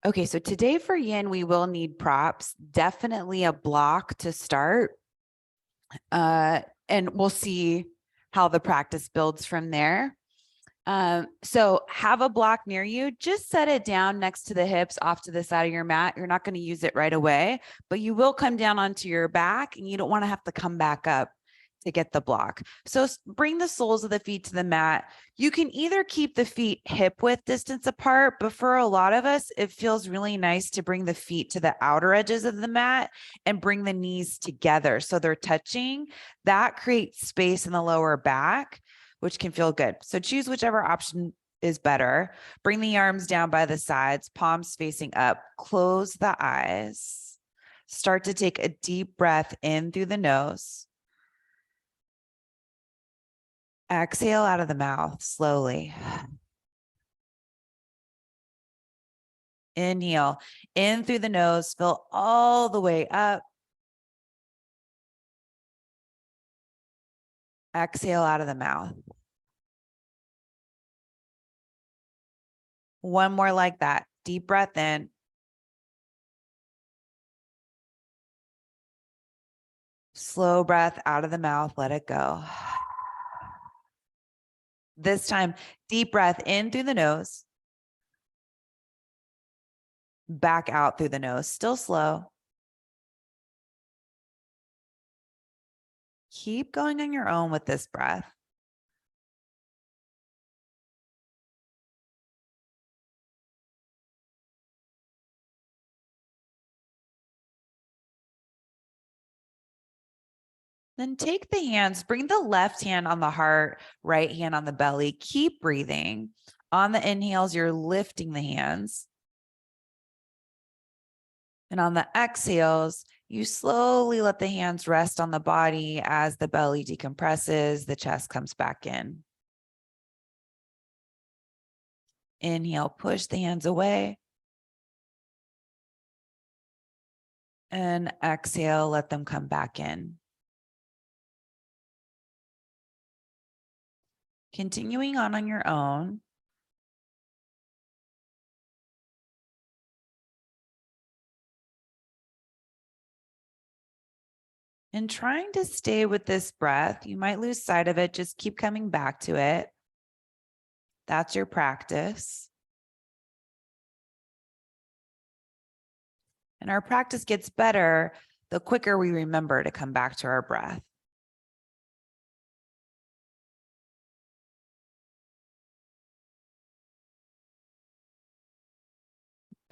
Okay, so today for yin, we will need props, definitely a block to start. And we'll see how the practice builds from there. So have a block near you, just set it down next to the hips off to the side of your mat. You're not going to use it right away, but you will come down onto your back and you don't want to have to come back up to get the block. So bring the soles of the feet to the mat. You can either keep the feet hip width distance apart, but for a lot of us, it feels really nice to bring the feet to the outer edges of the mat and bring the knees together so they're touching. That creates space in the lower back, which can feel good. So choose whichever option is better. Bring the arms down by the sides, palms facing up, close the eyes. Start to take a deep breath in through the nose. Exhale out of the mouth slowly. Inhale in through the nose, fill all the way up. Exhale out of the mouth. One more like that. Deep breath in. Slow breath out of the mouth. Let it go. This time, deep breath in through the nose. Back out through the nose, still slow. Keep going on your own with this breath. Then take the hands, bring the left hand on the heart, right hand on the belly. Keep breathing. On the inhales, you're lifting the hands. And on the exhales, you slowly let the hands rest on the body as the belly decompresses, the chest comes back in. Inhale, push the hands away. And exhale, let them come back in. Continuing on your own. And trying to stay with this breath, you might lose sight of it. Just keep coming back to it. That's your practice. And our practice gets better the quicker we remember to come back to our breath.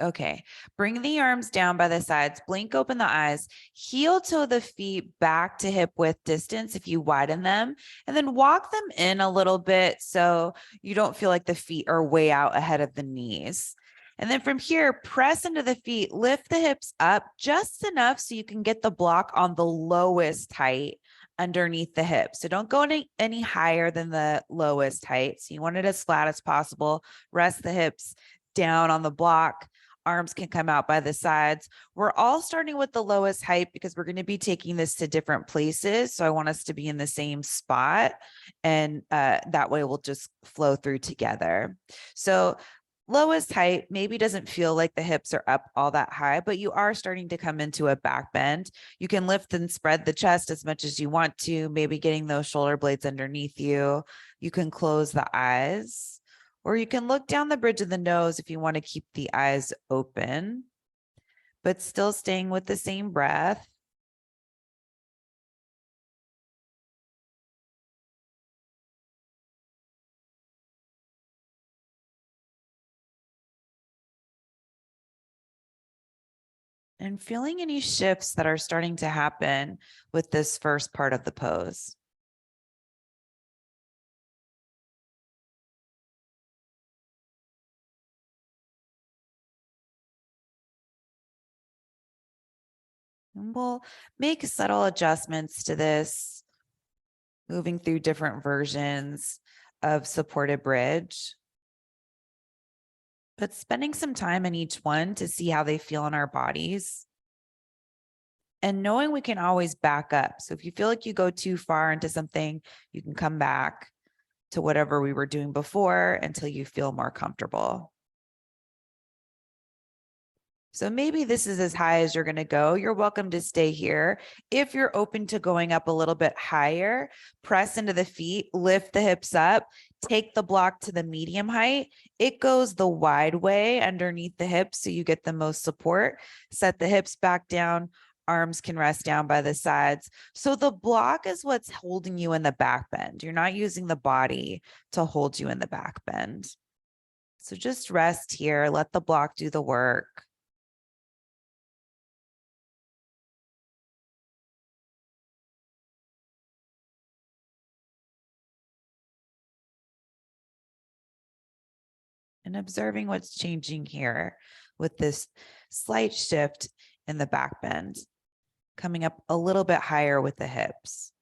Okay, bring the arms down by the sides, blink open the eyes, heel toe the feet back to hip width distance if you widen them, and then walk them in a little bit so you don't feel like the feet are way out ahead of the knees. And then from here, press into the feet, lift the hips up just enough so you can get the block on the lowest height underneath the hips. So don't go any higher than the lowest height. So you want it as flat as possible. Rest the hips down on the block. Arms can come out by the sides. We're all starting with the lowest height because we're going to be taking this to different places. So I want us to be in the same spot, and that way we'll just flow through together. So lowest height maybe doesn't feel like the hips are up all that high, but you are starting to come into a back bend. You can lift and spread the chest as much as you want to, maybe getting those shoulder blades underneath you. You can close the eyes. Or you can look down the bridge of the nose if you want to keep the eyes open, but still staying with the same breath. And feeling any shifts that are starting to happen with this first part of the pose. And we'll make subtle adjustments to this, moving through different versions of supported bridge, but spending some time in each one to see how they feel in our bodies. And knowing we can always back up. So if you feel like you go too far into something, you can come back to whatever we were doing before until you feel more comfortable. So maybe this is as high as you're going to go. You're welcome to stay here. If you're open to going up a little bit higher, press into the feet, lift the hips up, take the block to the medium height. It goes the wide way underneath the hips so you get the most support. Set the hips back down. Arms can rest down by the sides. So the block is what's holding you in the back bend. You're not using the body to hold you in the back bend. So just rest here. Let the block do the work. And observing what's changing here with this slight shift in the back bend, coming up a little bit higher with the hips.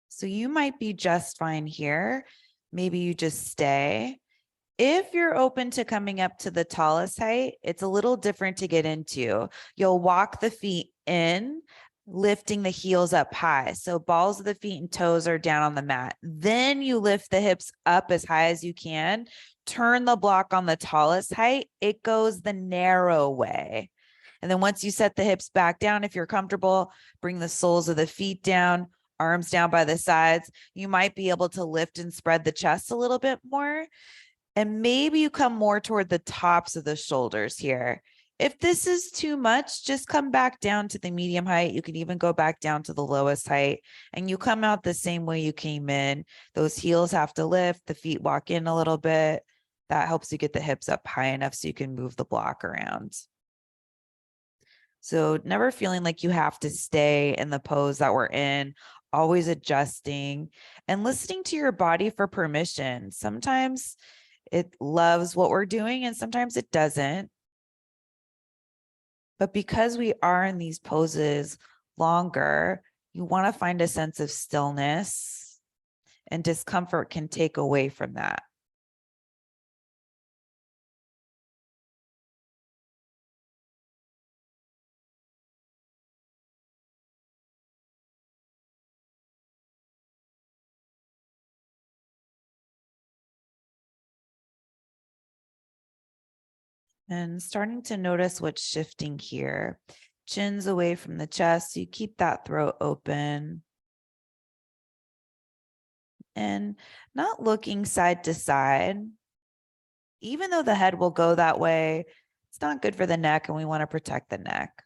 So you might be just fine here. Maybe you just stay. If you're open to coming up to the tallest height, it's a little different to get into. You'll walk the feet in, lifting the heels up high. So balls of the feet and toes are down on the mat. Then you lift the hips up as high as you can. Turn the block on the tallest height. It goes the narrow way. And then once you set the hips back down, if you're comfortable, bring the soles of the feet down, arms down by the sides. You might be able to lift and spread the chest a little bit more. And maybe you come more toward the tops of the shoulders here. If this is too much, just come back down to the medium height. You can even go back down to the lowest height and you come out the same way you came in. Those heels have to lift, the feet walk in a little bit. That helps you get the hips up high enough so you can move the block around. So never feeling like you have to stay in the pose that we're in, always adjusting and listening to your body for permission. Sometimes it loves what we're doing and sometimes it doesn't. But because we are in these poses longer, you want to find a sense of stillness, and discomfort can take away from that. And starting to notice what's shifting here. Chin's away from the chest, so you keep that throat open. And not looking side to side. Even though the head will go that way, it's not good for the neck, and we want to protect the neck.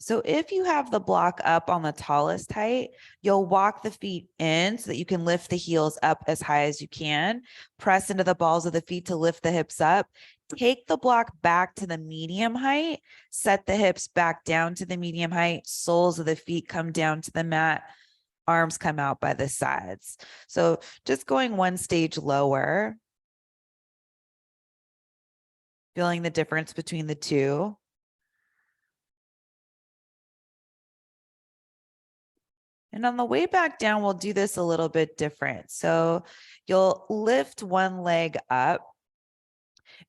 So if you have the block up on the tallest height, you'll walk the feet in so that you can lift the heels up as high as you can. Press into the balls of the feet to lift the hips up. Take the block back to the medium height. Set the hips back down to the medium height. Soles of the feet come down to the mat. Arms come out by the sides. So just going one stage lower. Feeling the difference between the two. And on the way back down, we'll do this a little bit different. So you'll lift one leg up.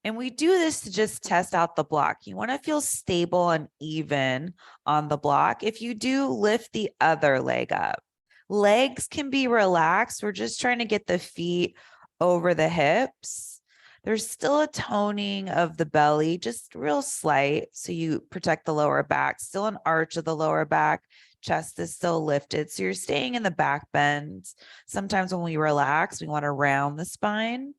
And we do this to just test out the block. You want to feel stable and even on the block. If you do, lift the other leg up. Legs can be relaxed. We're just trying to get the feet over the hips. There's still a toning of the belly, just real slight, so you protect the lower back. Still an arch of the lower back. Chest is still lifted. So you're staying in the back bend. Sometimes when we relax, we want to round the spine.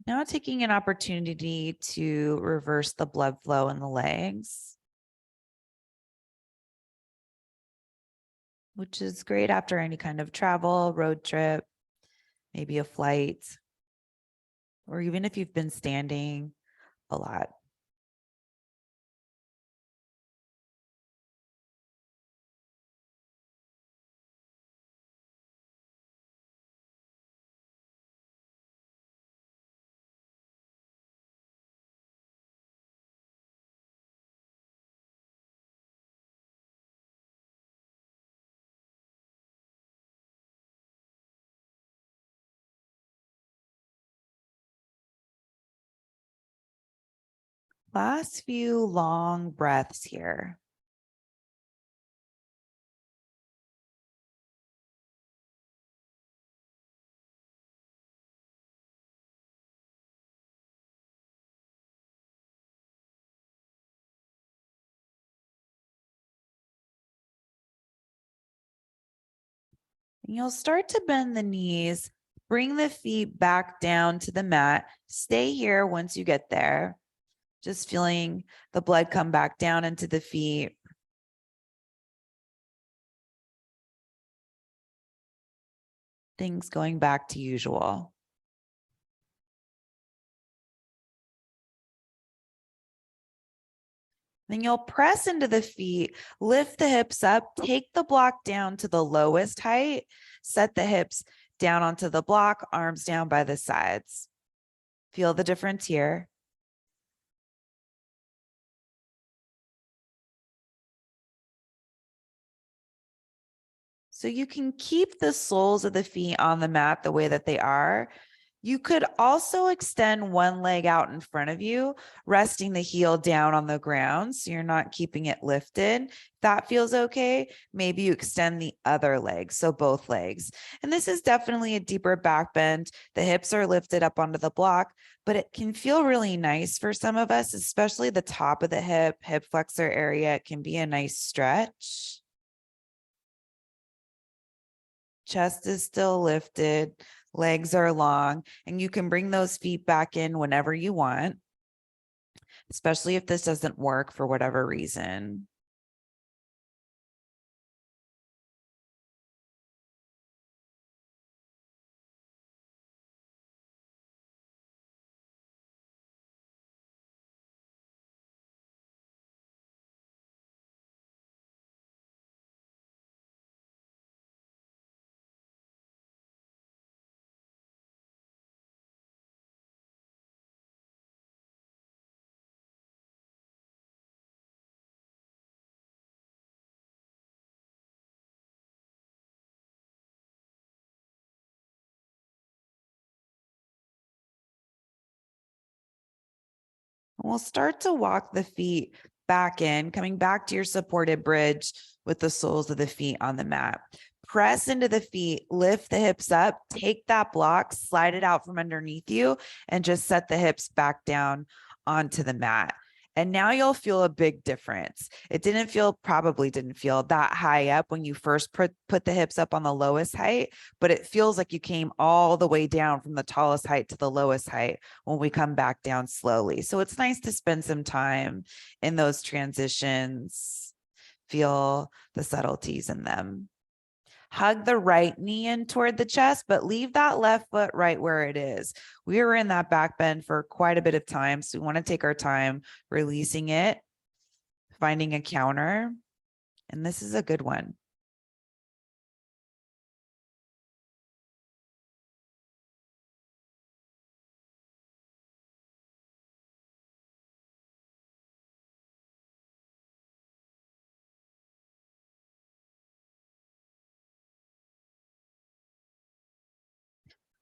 Now taking an opportunity to reverse the blood flow in the legs. which is great after any kind of travel, road trip, maybe a flight, or even if you've been standing a lot. Last few long breaths here. And you'll start to bend the knees, bring the feet back down to the mat. Stay here once you get there. Just feeling the blood come back down into the feet. Things going back to usual. Then you'll press into the feet, lift the hips up, take the block down to the lowest height, set the hips down onto the block, arms down by the sides. Feel the difference here. So you can keep the soles of the feet on the mat the way that they are. You could also extend one leg out in front of you, resting the heel down on the ground so you're not keeping it lifted. If that feels okay, maybe you extend the other leg, so both legs. And this is definitely a deeper back bend. The hips are lifted up onto the block, but it can feel really nice for some of us, especially the top of the hip flexor area. It can be a nice stretch. Chest is still lifted, legs are long, and you can bring those feet back in whenever you want, especially if this doesn't work for whatever reason. We'll start to walk the feet back in, coming back to your supported bridge with the soles of the feet on the mat. Press into the feet, lift the hips up, take that block, slide it out from underneath you, and just set the hips back down onto the mat. And now you'll feel a big difference. It probably didn't feel that high up when you first put the hips up on the lowest height, but it feels like you came all the way down from the tallest height to the lowest height when we come back down slowly. So it's nice to spend some time in those transitions, feel the subtleties in them. Hug the right knee in toward the chest, but leave that left foot right where it is. We were in that back bend for quite a bit of time, so we want to take our time releasing it, finding a counter, and this is a good one.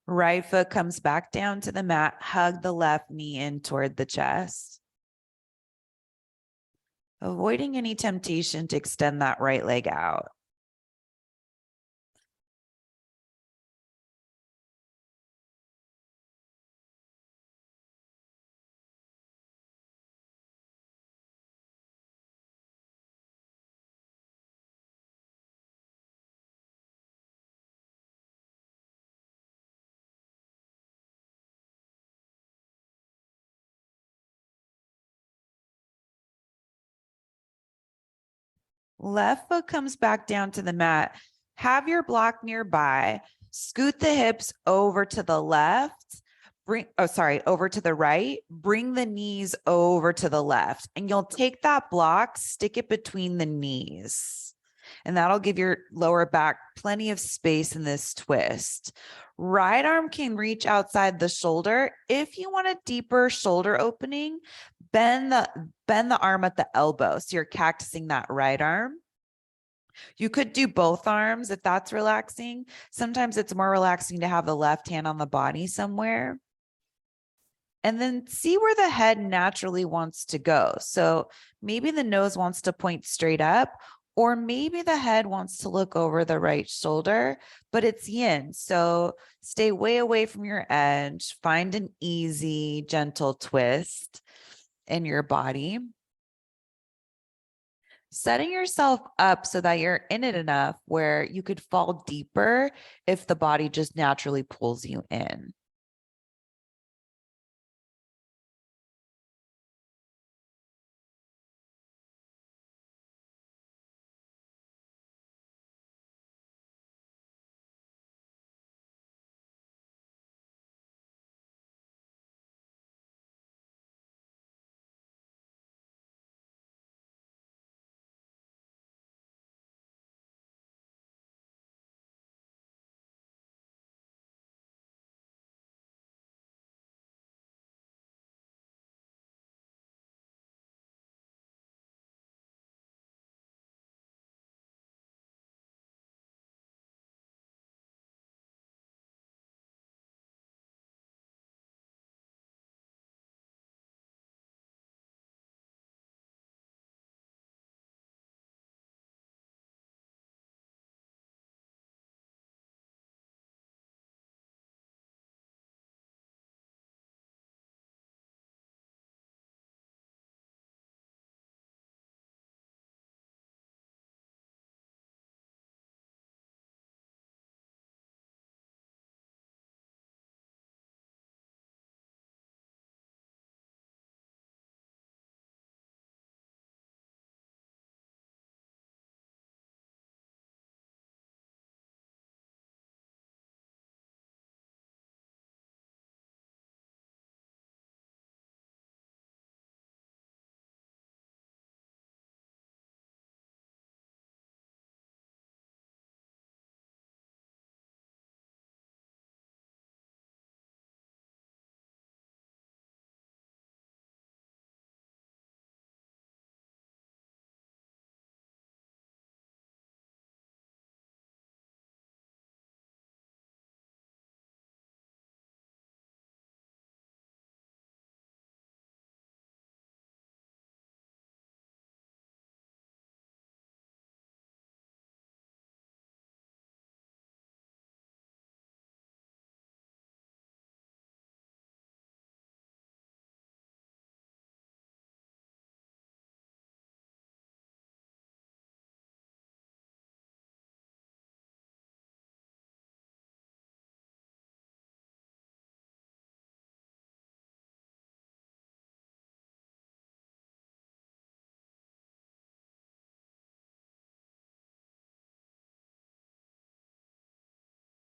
Right foot comes back down to the mat, hug the left knee in toward the chest. Avoiding any temptation to extend that right leg out. Left foot comes back down to the mat. Have your block nearby. Scoot the hips over to the left. Over to the right. Bring the knees over to the left. And you'll take that block, stick it between the knees. And that'll give your lower back plenty of space in this twist. Right arm can reach outside the shoulder. If you want a deeper shoulder opening, bend the arm at the elbow. So you're cactusing that right arm. You could do both arms if that's relaxing. Sometimes it's more relaxing to have the left hand on the body somewhere. And then see where the head naturally wants to go. So maybe the nose wants to point straight up, or maybe the head wants to look over the right shoulder, but it's yin. So stay way away from your edge. Find an easy, gentle twist in your body. Setting yourself up so that you're in it enough where you could fall deeper if the body just naturally pulls you in.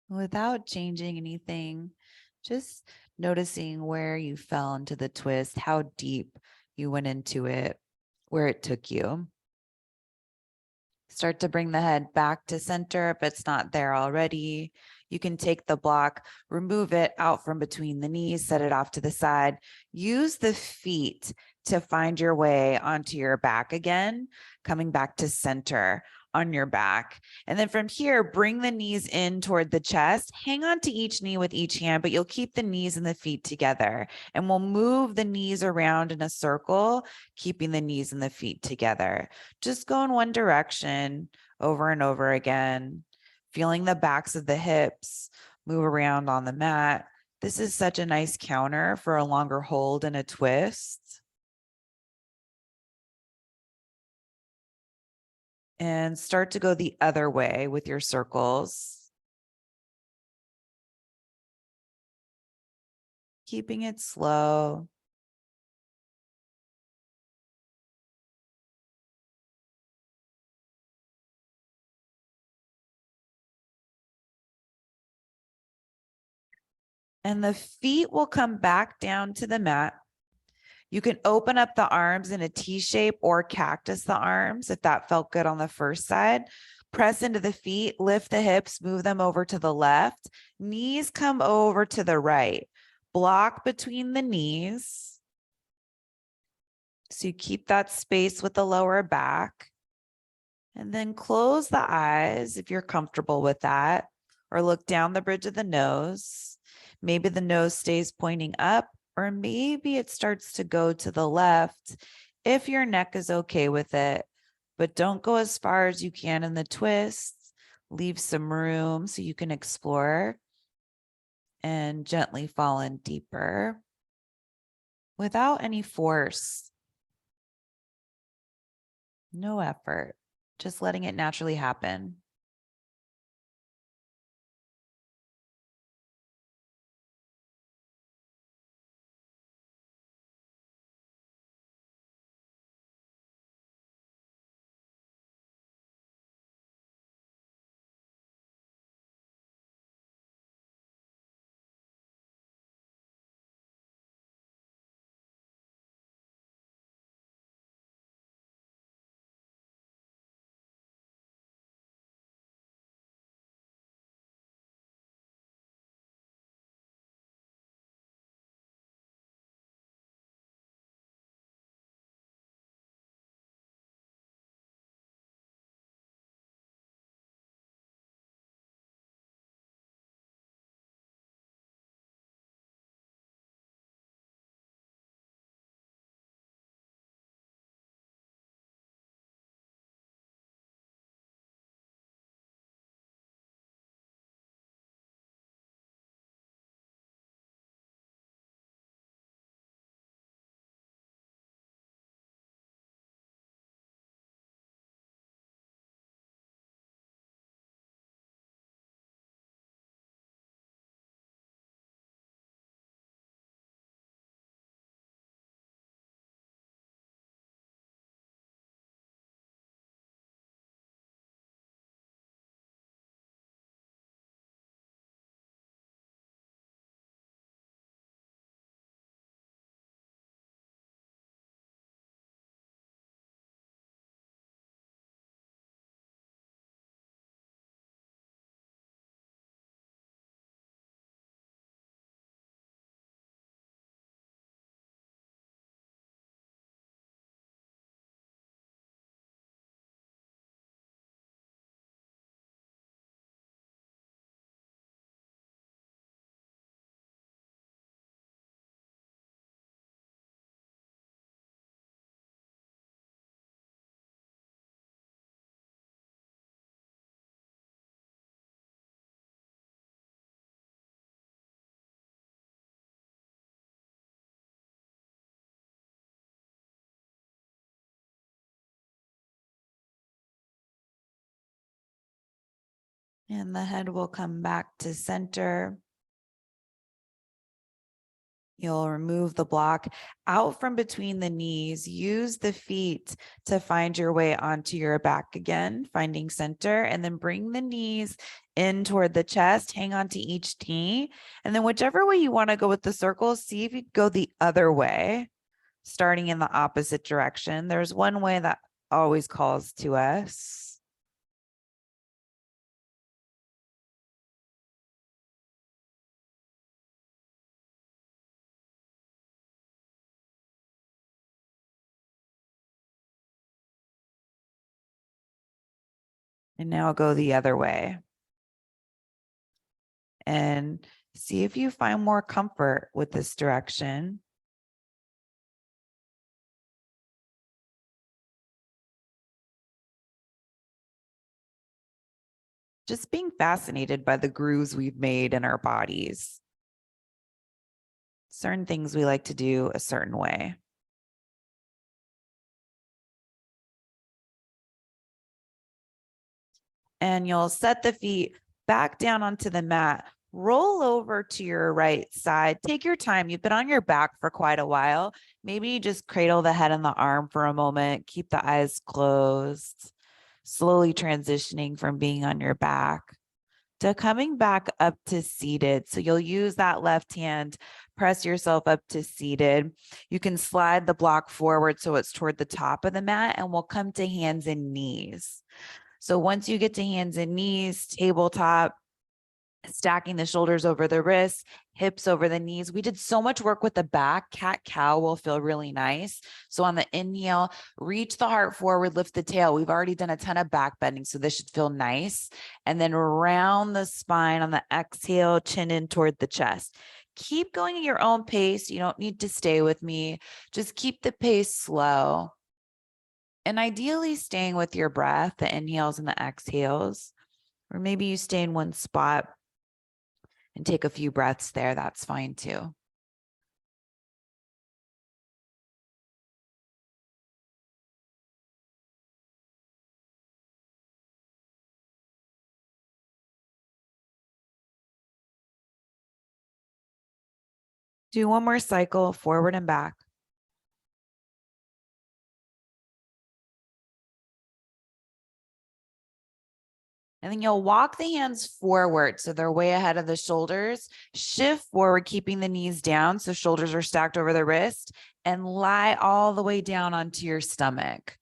Without changing anything, just noticing where you fell into the twist, how deep you went into it, where it took you. Start to bring the head back to center if it's not there already. You can take the block, remove it out from between the knees, set it off to the side. Use the feet to find your way onto your back again, coming back to center on your back. And then from here, bring the knees in toward the chest. Hang on to each knee with each hand, but you'll keep the knees and the feet together. And we'll move the knees around in a circle, keeping the knees and the feet together. Just go in one direction over and over again, feeling the backs of the hips move around on the mat. This is such a nice counter for a longer hold and a twist. And start to go the other way with your circles. Keeping it slow. And the feet will come back down to the mat. You can open up the arms in a T shape or cactus the arms if that felt good on the first side. Press into the feet, lift the hips, move them over to the left. Knees come over to the right. Block between the knees. So you keep that space with the lower back. And then close the eyes if you're comfortable with that, or look down the bridge of the nose. Maybe the nose stays pointing up, or maybe it starts to go to the left if your neck is okay with it, but don't go as far as you can in the twist. Leave some room so you can explore and gently fall in deeper without any force. No effort, just letting it naturally happen. And the head will come back to center. You'll remove the block out from between the knees. Use the feet to find your way onto your back again, finding center, and then bring the knees in toward the chest. Hang on to each knee. And then whichever way you want to go with the circles, see if you go the other way, starting in the opposite direction. There's one way that always calls to us. And now go the other way. And see if you find more comfort with this direction. Just being fascinated by the grooves we've made in our bodies. Certain things we like to do a certain way. And you'll set the feet back down onto the mat. Roll over to your right side. Take your time. You've been on your back for quite a while. Maybe you just cradle the head and the arm for a moment. Keep the eyes closed. Slowly transitioning from being on your back to coming back up to seated. So you'll use that left hand, press yourself up to seated. You can slide the block forward so it's toward the top of the mat, and we'll come to hands and knees. So once you get to hands and knees, tabletop, stacking the shoulders over the wrists, hips over the knees. We did so much work with the back. Cat cow will feel really nice. So on the inhale, reach the heart forward, lift the tail. We've already done a ton of back bending, so this should feel nice. And then round the spine on the exhale, chin in toward the chest. Keep going at your own pace. You don't need to stay with me. Just keep the pace slow. And ideally staying with your breath, the inhales and the exhales, or maybe you stay in one spot and take a few breaths there. That's fine too. Do one more cycle forward and back. And then you'll walk the hands forward so they're way ahead of the shoulders. Shift forward, keeping the knees down so shoulders are stacked over the wrist, and lie all the way down onto your stomach.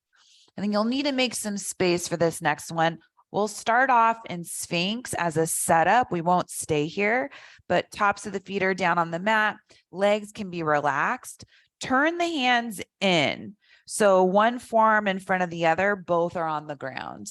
And then you'll need to make some space for this next one. We'll start off in Sphinx as a setup. We won't stay here, but tops of the feet are down on the mat. Legs can be relaxed. Turn the hands in. So one forearm in front of the other, both are on the ground.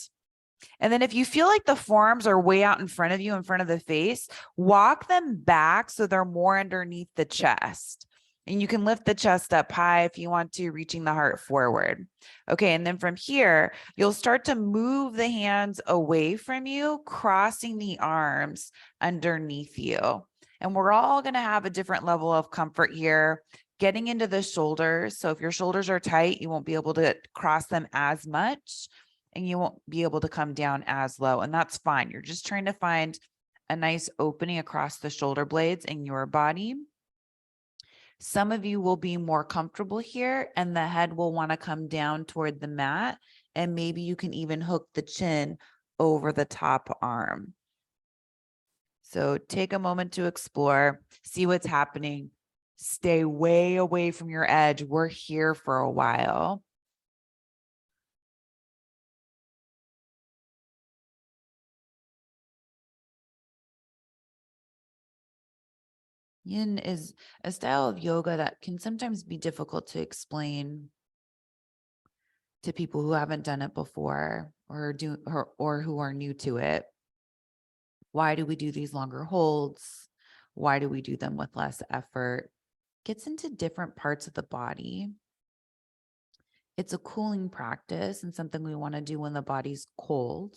And then if you feel like the forearms are way out in front of you, in front of the face, walk them back so they're more underneath the chest. And you can lift the chest up high if you want to, reaching the heart forward. Okay, and then from here, you'll start to move the hands away from you, crossing the arms underneath you. And we're all going to have a different level of comfort here, getting into the shoulders. So if your shoulders are tight, you won't be able to cross them as much, and you won't be able to come down as low. And that's fine. You're just trying to find a nice opening across the shoulder blades in your body. Some of you will be more comfortable here, and the head will want to come down toward the mat. And maybe you can even hook the chin over the top arm. So take a moment to explore, see what's happening. Stay way away from your edge. We're here for a while. Yin is a style of yoga that can sometimes be difficult to explain to people who haven't done it before or who are new to it. Why do we do these longer holds? Why do we do them with less effort? Gets into different parts of the body. It's a cooling practice and something we want to do when the body's cold,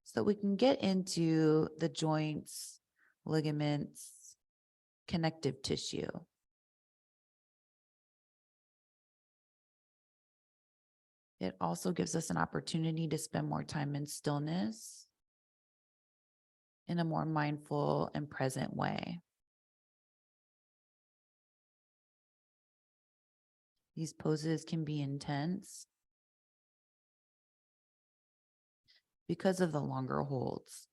so we can get into the joints, ligaments, connective tissue. It also gives us an opportunity to spend more time in stillness in a more mindful and present way. These poses can be intense because of the longer holds.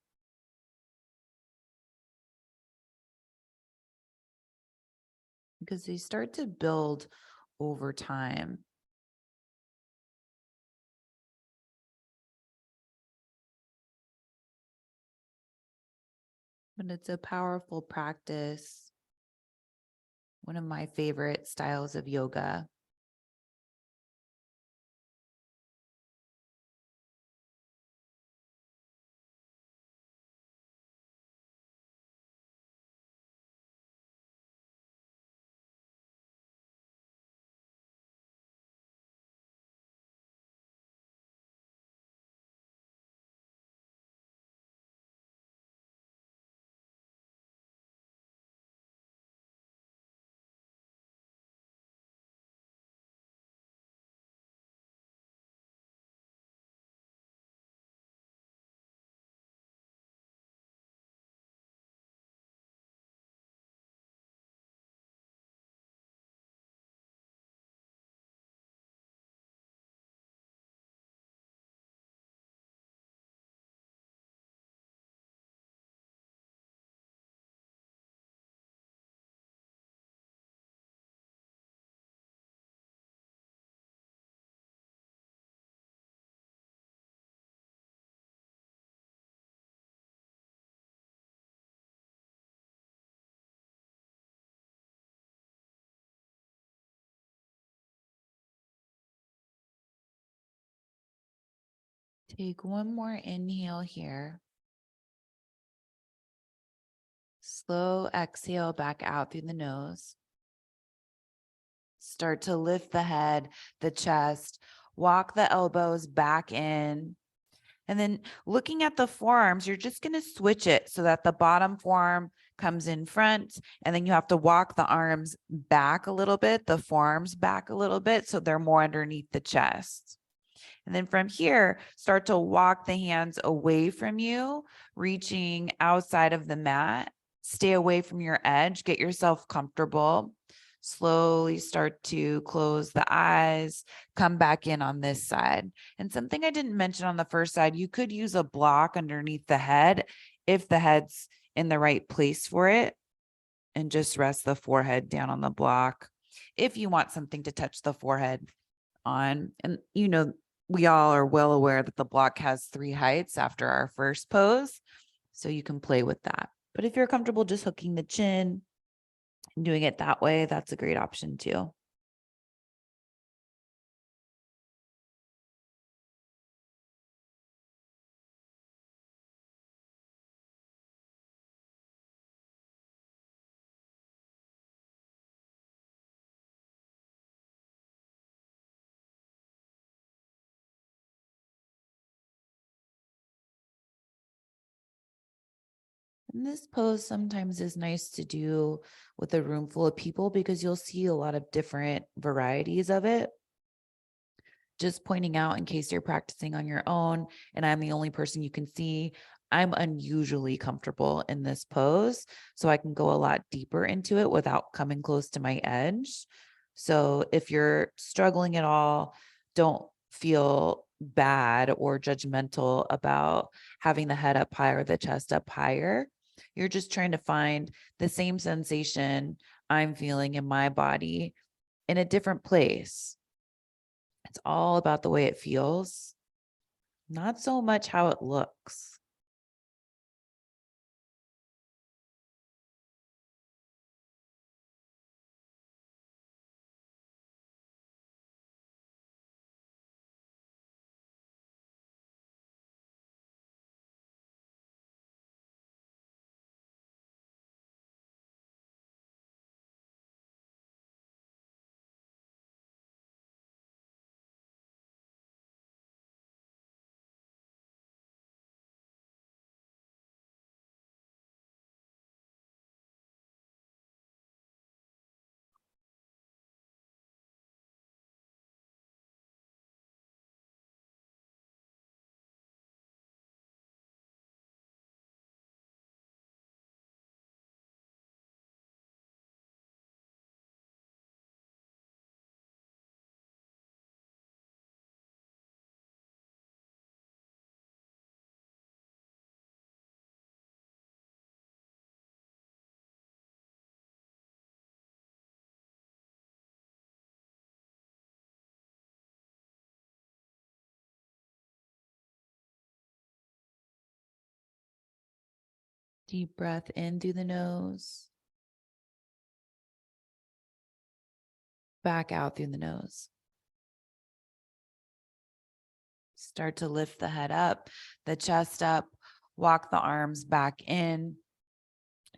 Because they start to build over time. But it's a powerful practice. One of my favorite styles of yoga. Take one more inhale here. Slow exhale back out through the nose. Start to lift the head, the chest, walk the elbows back in. And then looking at the forearms, you're just going to switch it so that the bottom forearm comes in front, and then you have to walk the arms back a little bit, the forearms back a little bit, so they're more underneath the chest. And then from here, start to walk the hands away from you, reaching outside of the mat. Stay away from your edge, get yourself comfortable. Slowly start to close the eyes, come back in on this side. And something I didn't mention on the first side, you could use a block underneath the head if the head's in the right place for it, and just rest the forehead down on the block if you want something to touch the forehead on. And we all are well aware that the block has 3 heights after our first pose, so you can play with that. But if you're comfortable just hooking the chin and doing it that way, that's a great option too. And this pose sometimes is nice to do with a room full of people because you'll see a lot of different varieties of it. Just pointing out, in case you're practicing on your own and I'm the only person you can see, I'm unusually comfortable in this pose, so I can go a lot deeper into it without coming close to my edge. So if you're struggling at all, don't feel bad or judgmental about having the head up higher, the chest up higher. You're just trying to find the same sensation I'm feeling in my body in a different place. It's all about the way it feels, not so much how it looks. Deep breath in through the nose, back out through the nose. Start to lift the head up, the chest up, walk the arms back in,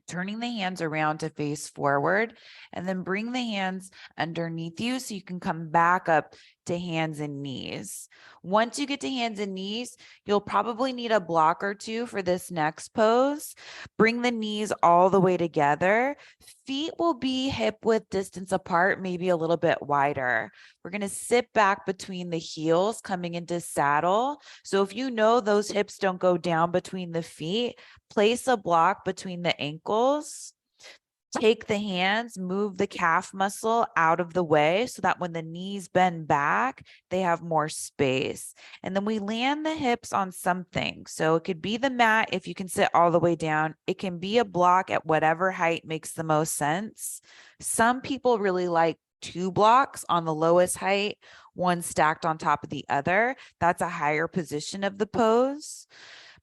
turning the hands around to face forward, and then bring the hands underneath you so you can come back up to hands and knees. Once you get to hands and knees, you'll probably need a block or two for this next pose. Bring the knees all the way together. Feet will be hip width distance apart, maybe a little bit wider. We're going to sit back between the heels coming into saddle. So if you know those hips don't go down between the feet, place a block between the ankles. Take the hands, move the calf muscle out of the way so that when the knees bend back, they have more space. And then we land the hips on something. So it could be the mat if you can sit all the way down. It can be a block at whatever height makes the most sense. Some people really like 2 blocks on the lowest height, one stacked on top of the other. That's a higher position of the pose.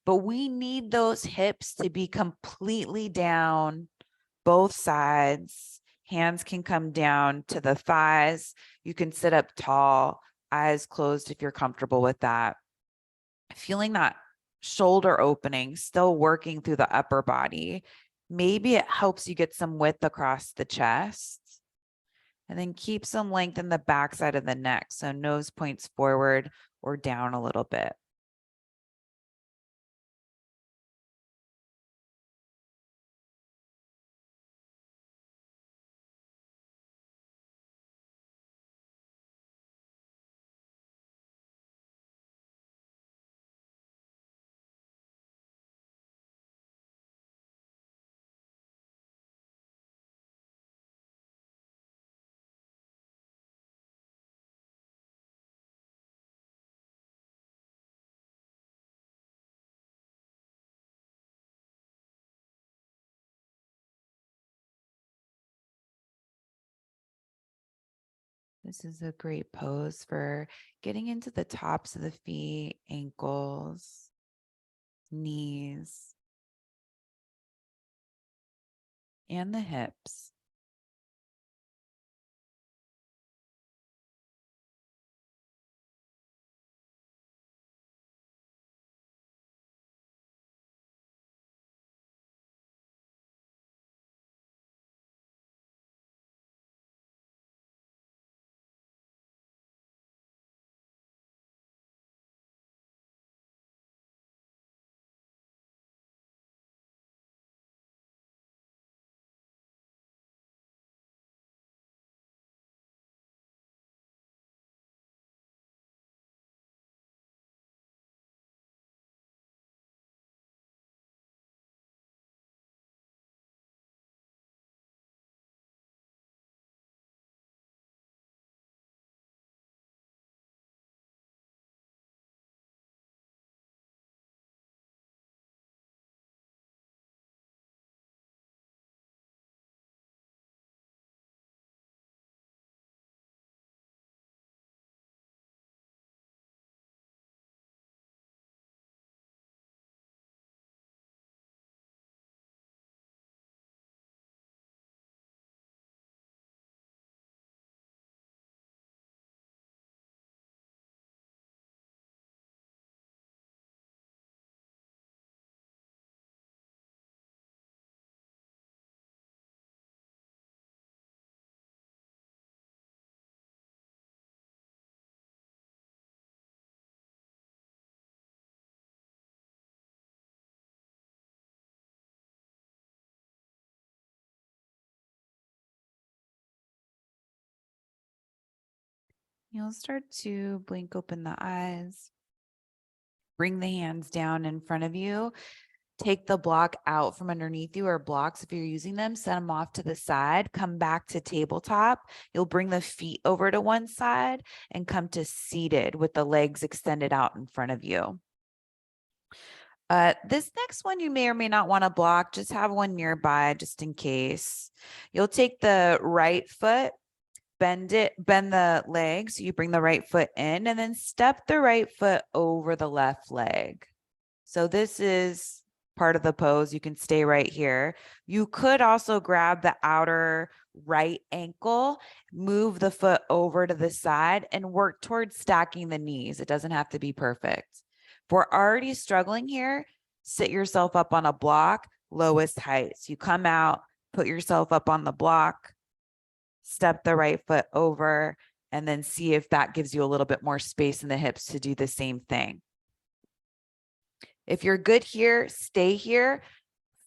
But we need those hips to be completely down, both sides. Hands can come down to the thighs. You can sit up tall, eyes closed if you're comfortable with that. feeling that shoulder opening, still working through the upper body. Maybe it helps you get some width across the chest. And then keep some length in the backside of the neck. So nose points forward or down a little bit. This is a great pose for getting into the tops of the feet, ankles, knees, and the hips. You'll start to blink open the eyes. Bring the hands down in front of you. Take the block out from underneath you, or blocks if you're using them, set them off to the side, come back to tabletop. You'll bring the feet over to one side and come to seated with the legs extended out in front of you. This next one you may or may not want to block, just have one nearby just in case. You'll take the right foot, bend the leg. So you bring the right foot in and then step the right foot over the left leg. So this is part of the pose. You can stay right here. You could also grab the outer right ankle, move the foot over to the side and work towards stacking the knees. It doesn't have to be perfect. If we're already struggling here, sit yourself up on a block, lowest heights. You come out, put yourself up on the block, step the right foot over, and then see if that gives you a little bit more space in the hips to do the same thing. If you're good here, stay here.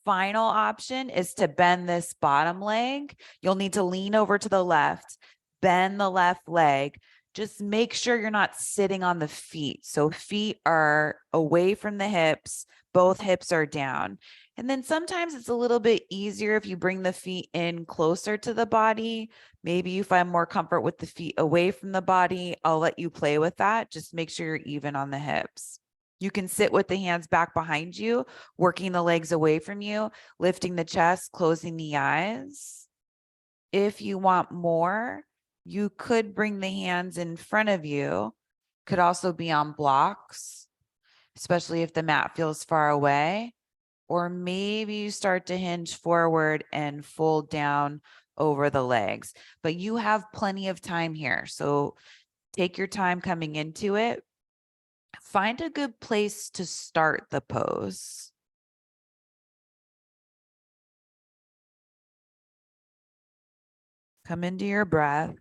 Final option is to bend this bottom leg. You'll need to lean over to the left, bend the left leg. Just make sure you're not sitting on the feet. So feet are away from the hips, both hips are down. And then sometimes it's a little bit easier if you bring the feet in closer to the body. Maybe you find more comfort with the feet away from the body. I'll let you play with that. Just make sure you're even on the hips. You can sit with the hands back behind you, working the legs away from you, lifting the chest, closing the eyes. If you want more, you could bring the hands in front of you, could also be on blocks, especially if the mat feels far away. Or maybe you start to hinge forward and fold down over the legs, but you have plenty of time here. So take your time coming into it. Find a good place to start the pose. Come into your breath.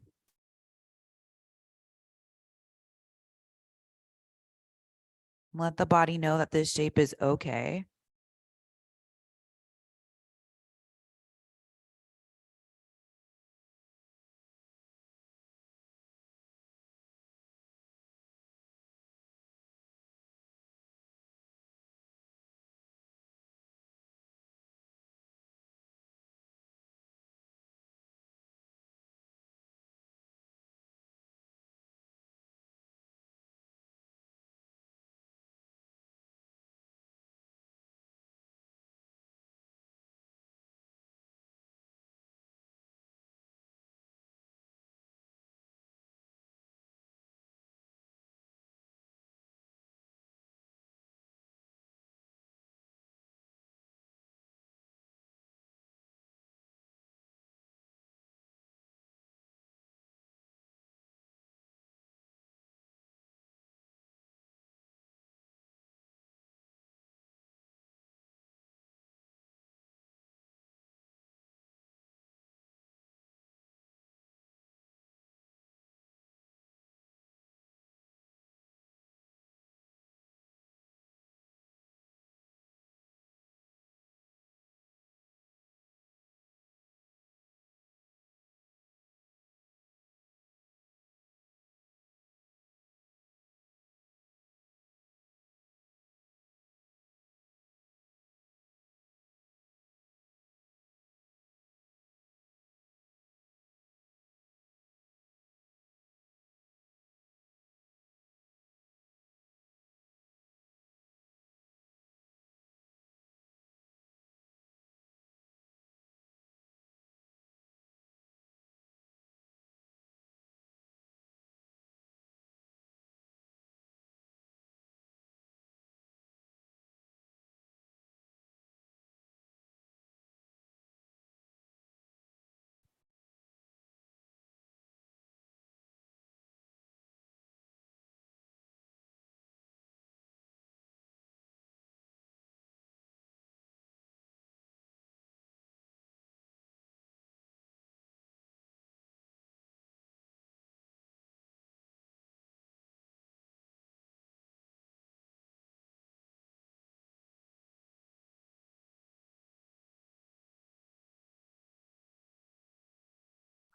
Let the body know that this shape is okay.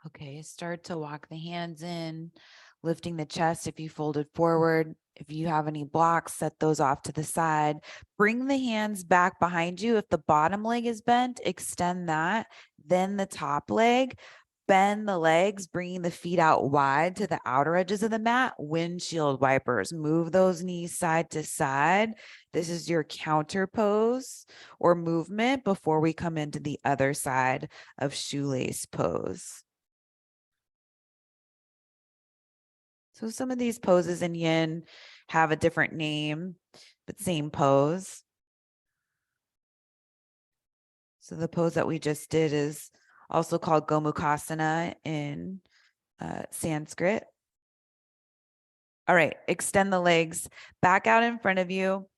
Okay, start to walk the hands in, lifting the chest if you folded forward. If you have any blocks, set those off to the side. Bring the hands back behind you. If the bottom leg is bent, extend that. Then the top leg, bend the legs, bringing the feet out wide to the outer edges of the mat. Windshield wipers, move those knees side to side. This is your counter pose or movement before we come into the other side of shoelace pose. So some of these poses in yin have a different name, but same pose. So the pose that we just did is also called Gomukhasana in Sanskrit. All right, extend the legs back out in front of you.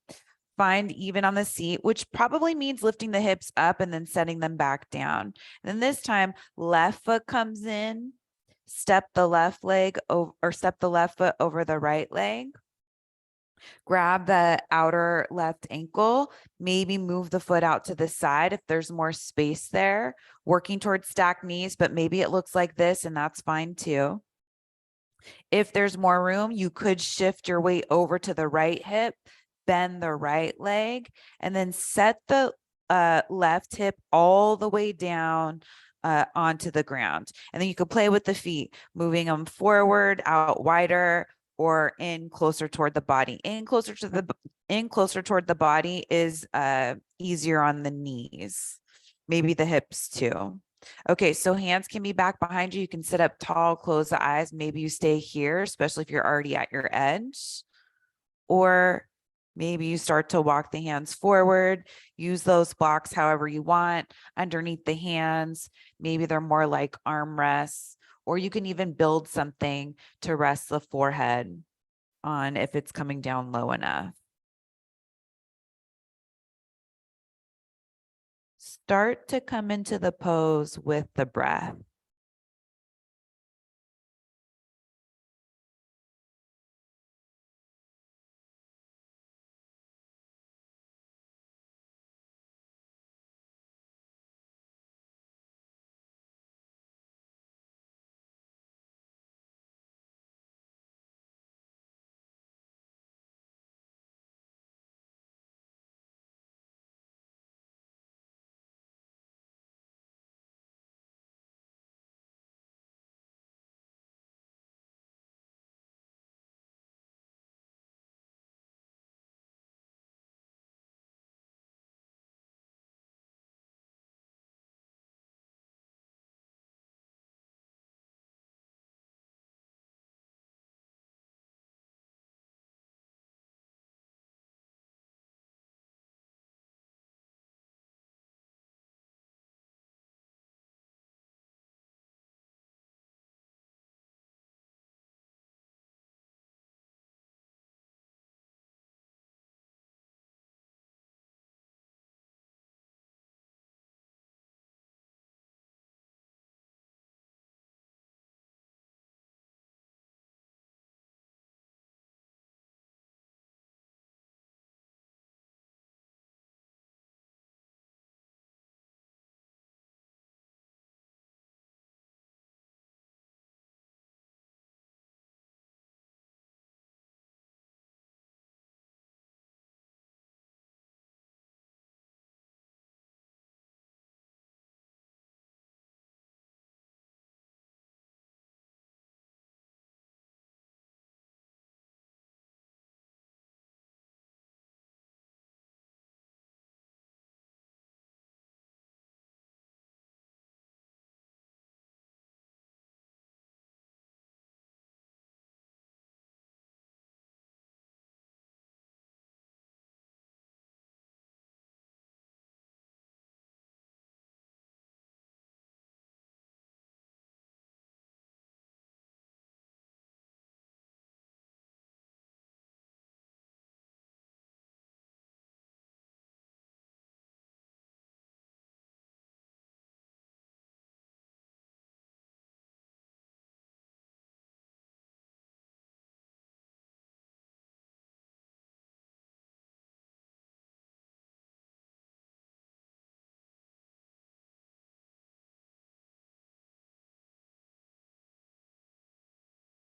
Find even on the seat, which probably means lifting the hips up and then setting them back down. And then this time, left foot comes in, step the left leg over, or step the left foot over the right leg. Grab the outer left ankle, maybe move the foot out to the side if there's more space there, working towards stacked knees, but maybe it looks like this and that's fine too. If there's more room, you could shift your weight over to the right hip, bend the right leg, and then set the left hip all the way down onto the ground. And then you could play with the feet, moving them forward, out wider, or in closer toward the body. In closer toward the body is easier on the knees, maybe the hips too. Okay, so hands can be back behind you. You can sit up tall, close the eyes. Maybe you stay here, especially if you're already at your edge. Or maybe you start to walk the hands forward. Use those blocks however you want underneath the hands. Maybe they're more like arm rests, or you can even build something to rest the forehead. on if it's coming down low enough. Start to come into the pose with the breath.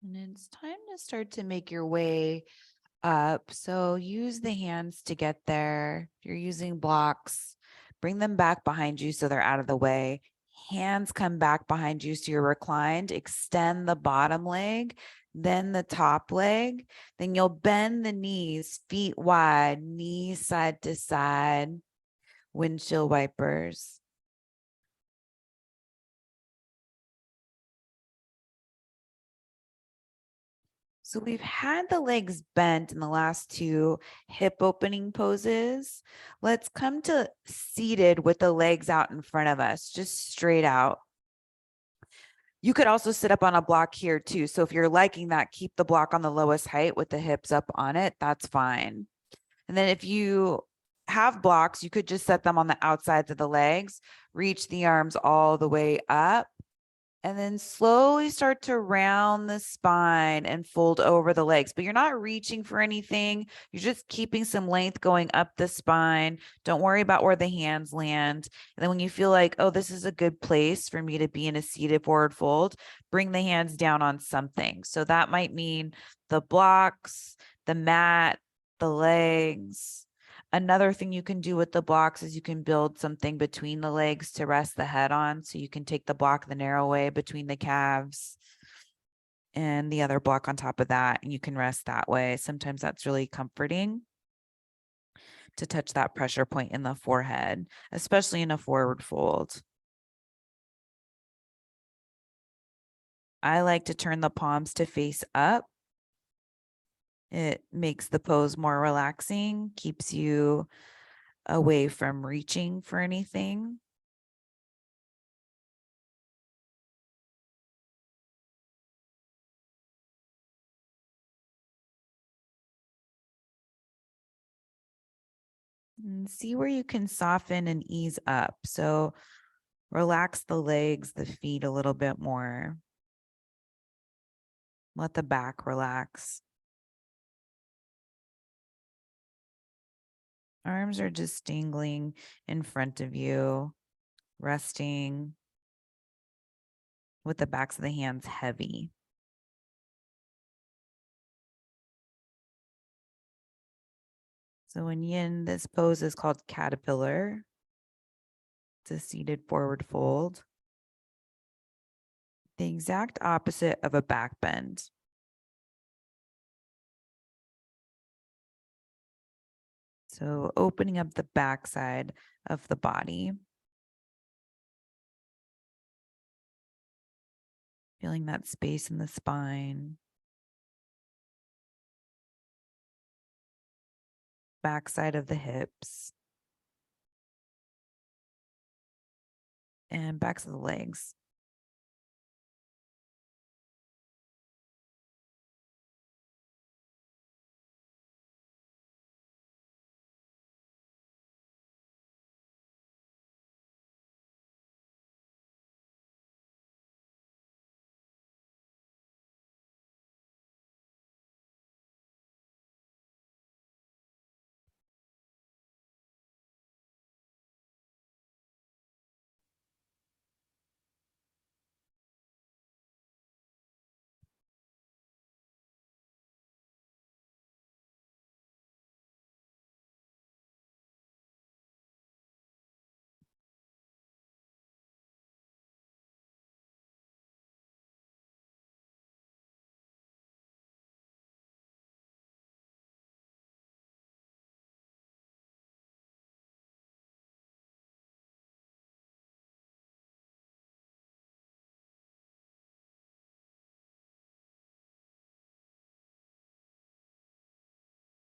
And it's time to start to make your way up. So use the hands to get there. If you're using blocks, bring them back behind you so they're out of the way. Hands come back behind you so you're reclined. Extend the bottom leg, then the top leg. Then you'll bend the knees, feet wide, knees side to side, windshield wipers. So we've had the legs bent in the last two hip opening poses. Let's come to seated with the legs out in front of us, just straight out. You could also sit up on a block here too. So if you're liking that, keep the block on the lowest height with the hips up on it. That's fine. And then if you have blocks, you could just set them on the outsides of the legs, reach the arms all the way up. And then slowly start to round the spine and fold over the legs, but you're not reaching for anything. You're just keeping some length going up the spine. Don't worry about where the hands land. And then when you feel like, oh, this is a good place for me to be in a seated forward fold, bring the hands down on something. So that might mean the blocks, the mat, the legs. Another thing you can do with the blocks is you can build something between the legs to rest the head on. So you can take the block the narrow way between the calves and the other block on top of that, and you can rest that way. Sometimes that's really comforting to touch that pressure point in the forehead, especially in a forward fold. I like to turn the palms to face up. It makes the pose more relaxing, keeps you away from reaching for anything. And see where you can soften and ease up. So relax the legs, the feet a little bit more. Let the back relax. Arms are just dangling in front of you, resting with the backs of the hands heavy. So in yin, this pose is called caterpillar. It's a seated forward fold. The exact opposite of a back bend. So opening up the backside of the body. Feeling that space in the spine. Backside of the hips. And backs of the legs.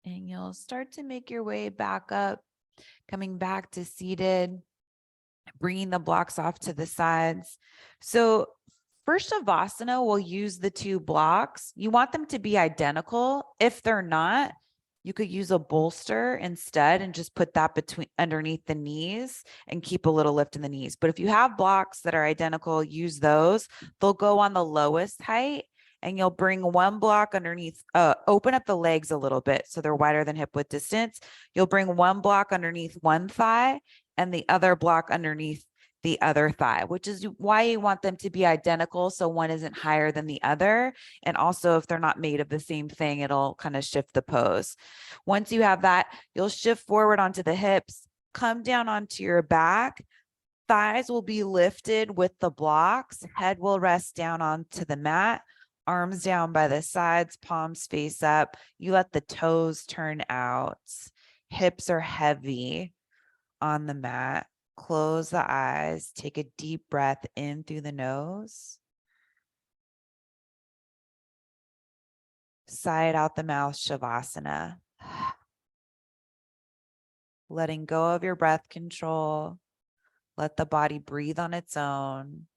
And you'll start to make your way back up, coming back to seated, bringing the blocks off to the sides. So first Shavasana will use the two blocks. You want them to be identical. If they're not, you could use a bolster instead and just put that between underneath the knees and keep a little lift in the knees. But if you have blocks that are identical, use those. They'll go on the lowest height and you'll bring one block underneath, open up the legs a little bit so they're wider than hip width distance. You'll bring one block underneath one thigh and the other block underneath the other thigh, which is why you want them to be identical so one isn't higher than the other. And also, if they're not made of the same thing, it'll kind of shift the pose. Once you have that, you'll shift forward onto the hips, come down onto your back. Thighs will be lifted with the blocks. Head will rest down onto the mat. Arms down by the sides, palms face up. You let the toes turn out. Hips are heavy on the mat. Close the eyes. Take a deep breath in through the nose. Sigh it out the mouth, Shavasana. Letting go of your breath control. Let the body breathe on its own.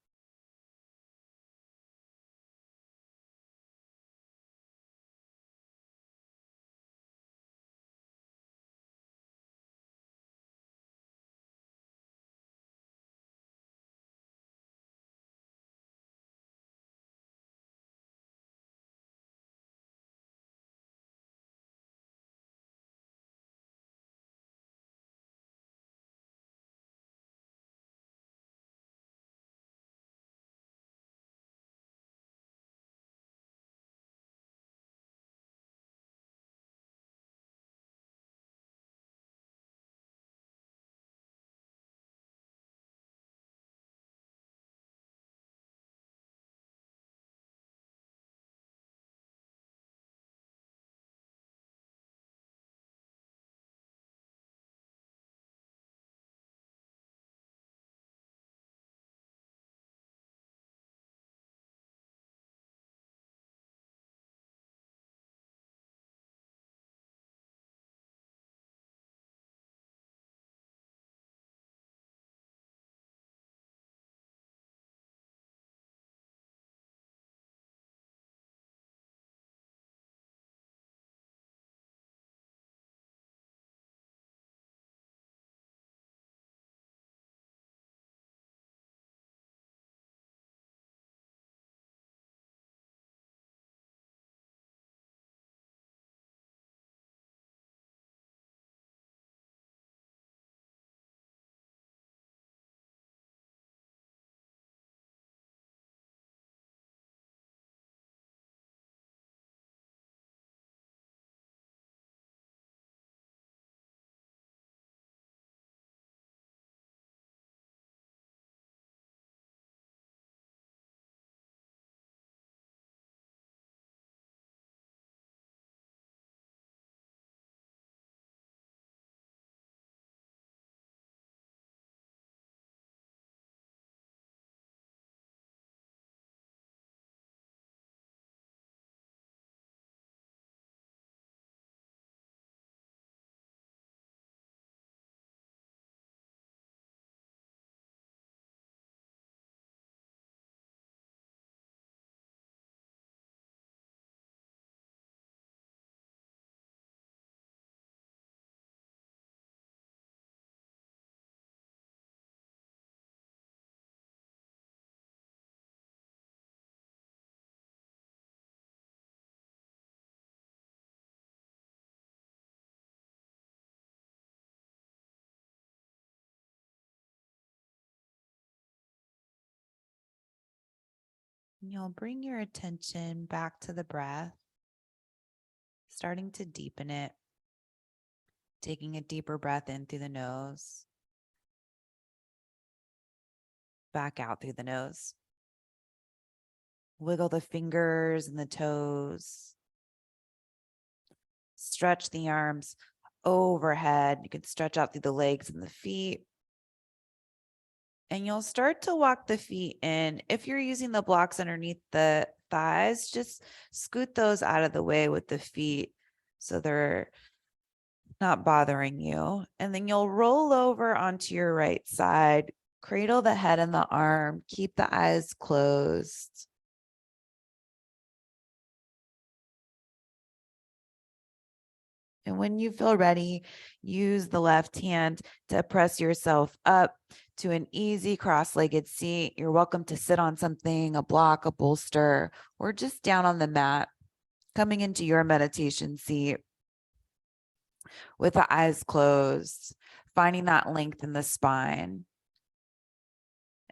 You'll bring your attention back to the breath, starting to deepen it, taking a deeper breath in through the nose, back out through the nose. Wiggle the fingers and the toes. Stretch the arms overhead. You can stretch out through the legs and the feet. And you'll start to walk the feet in. If you're using the blocks underneath the thighs, just scoot those out of the way with the feet so they're not bothering you. And then you'll roll over onto your right side, cradle the head and the arm, keep the eyes closed. And when you feel ready, use the left hand to press yourself up to an easy cross-legged seat. You're welcome to sit on something, a block, a bolster, or just down on the mat, coming into your meditation seat with the eyes closed, finding that length in the spine,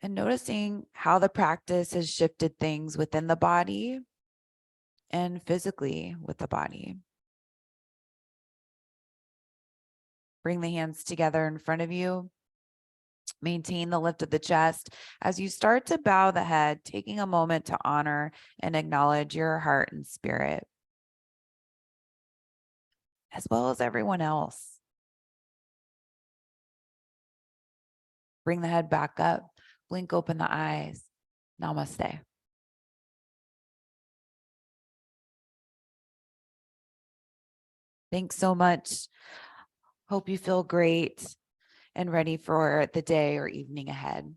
and noticing how the practice has shifted things within the body and physically with the body. Bring the hands together in front of you. Maintain the lift of the chest. As you start to bow the head, taking a moment to honor and acknowledge your heart and spirit, as well as everyone else. Bring the head back up. Blink open the eyes. Namaste. Thanks so much. Hope you feel great and ready for the day or evening ahead.